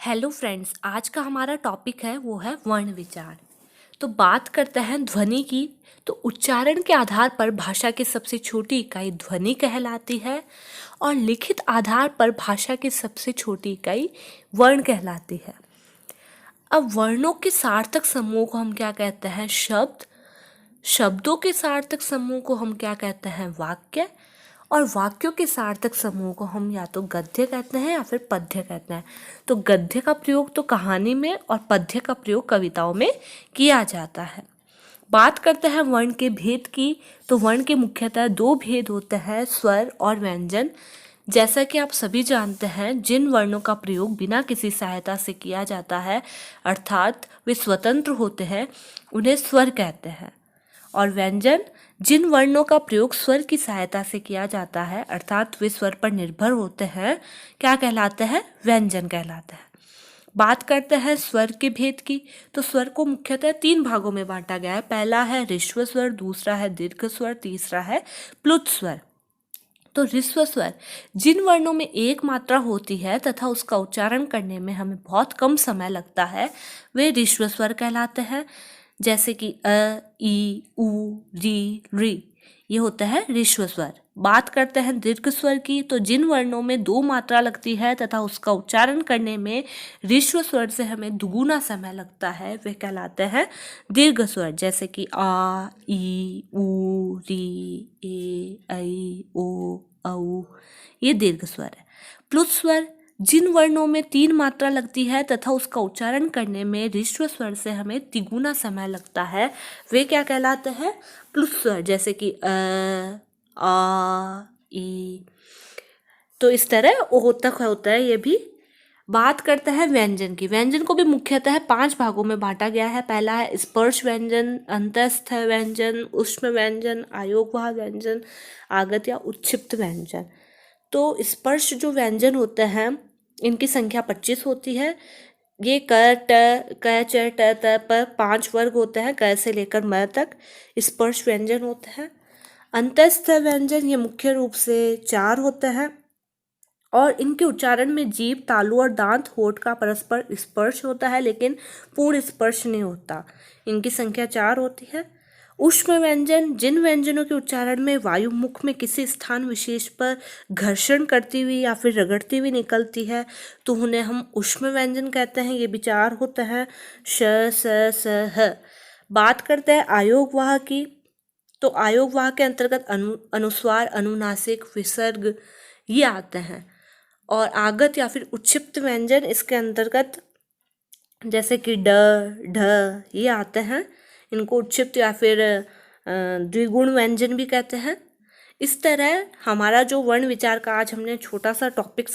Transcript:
Hello friends, आज का हमारा टॉपिक है वो है वर्ण विचार। तो बात करते हैं ध्वनि की। तो उच्चारण के आधार पर भाषा की सबसे छोटी इकाई ध्वनि कहलाती है और लिखित आधार पर भाषा की सबसे छोटी इकाई वर्ण कहलाती है। अब वर्णों के सार्थक समूह को हम क्या कहते हैं? शब्द। शब्दों के सार्थक समूह को हम क्या कहते हैं? वाक्य। और वाक्यों के सार्थक समूह को हम या तो गद्य कहते हैं या फिर पद्य कहते हैं। तो गद्य का प्रयोग तो कहानी में और पद्य का प्रयोग कविताओं में किया जाता है। बात करते हैं वर्ण के भेद की। तो वर्ण के मुख्यतः दो भेद होते हैं, स्वर और व्यंजन। जैसा कि आप सभी जानते हैं, जिन वर्णों का प्रयोग बिना किसी सहायता से किया जाता है अर्थात वे स्वतंत्र होते हैं, उन्हें स्वर कहते हैं। और व्यंजन, जिन वर्णों का प्रयोग स्वर की सहायता से किया जाता है अर्थात वे स्वर पर निर्भर होते हैं, क्या कहलाते हैं? व्यंजन कहलाते हैं। बात करते हैं स्वर के भेद की। तो स्वर को मुख्यतः 3 भागों में बांटा गया है। पहला है ऋस्व स्वर, दूसरा है दीर्घ स्वर, तीसरा है प्लुत स्वर। तो ऋस्व स्वर जिन वर्णों में एक मात्रा होती है तथा उसका उच्चारण करने में हमें बहुत कम समय लगता है, वे ऋस्व स्वर कहलाते हैं। जैसे कि अ, ई, उ, री, री, ये होता है ऋस्व स्वर। बात करते हैं दीर्घ स्वर की। तो जिन वर्णों में 2 मात्रा लगती है तथा उसका उच्चारण करने में ऋस्व स्वर से हमें दुगुना समय लगता है, वे कहलाते हैं दीर्घ स्वर। जैसे कि आ, ई, उ, री, ए, ऐ, ओ, औ, ये दीर्घ स्वर है। प्लुत स्वर जिन वर्णों में 3 मात्रा लगती है तथा उसका उच्चारण करने में ऋस्व स्वर से हमें तिगुना समय लगता है, वे क्या कहलाते हैं? प्लुत स्वर। जैसे कि अ, आ, ई। तो इस तरह ओ तक होता है ये भी। बात करते हैं व्यंजन की। व्यंजन को भी मुख्यतः 5 भागों में बांटा गया है। पहला है स्पर्श व्यंजन, अंतस्थ व्यंजन, ऊष्म व्यंजन, आयोगवाह व्यंजन, आगत या उच्छिप्त व्यंजन। तो स्पर्श जो व्यंजन होते हैं, इनकी संख्या 25 होती है। ये क, ट, क, च, ट, त, प 5 वर्ग होते हैं, क से लेकर म तक स्पर्श व्यंजन होते हैं। अंतस्थ व्यंजन ये मुख्य रूप से 4 होते हैं और इनके उच्चारण में जीभ, तालु और दांत, होठ का परस्पर स्पर्श होता है, लेकिन पूर्ण स्पर्श नहीं होता। इनकी संख्या 4 होती है। ऊष्म व्यंजन जिन व्यंजनों के उच्चारण में वायु मुख में किसी स्थान विशेष पर घर्षण करती हुई या फिर रगड़ती हुई निकलती है, तो उन्हें हम ऊष्म व्यंजन कहते हैं। ये भी 4 होते हैं, श, स, ह। बात करते हैं आयोगवाह की। तो आयोगवाह के अंतर्गत अनुस्वार, अनुनासिक, विसर्ग ये आते हैं। और आगत या फिर उच्छिप्त व्यंजन इसके अंतर्गत जैसे कि ड, ढ ये आते हैं। इनको उच्छिप्त या फिर द्विगुण व्यंजन भी कहते हैं। इस तरह हमारा जो वर्ण विचार का आज हमने छोटा सा टॉपिक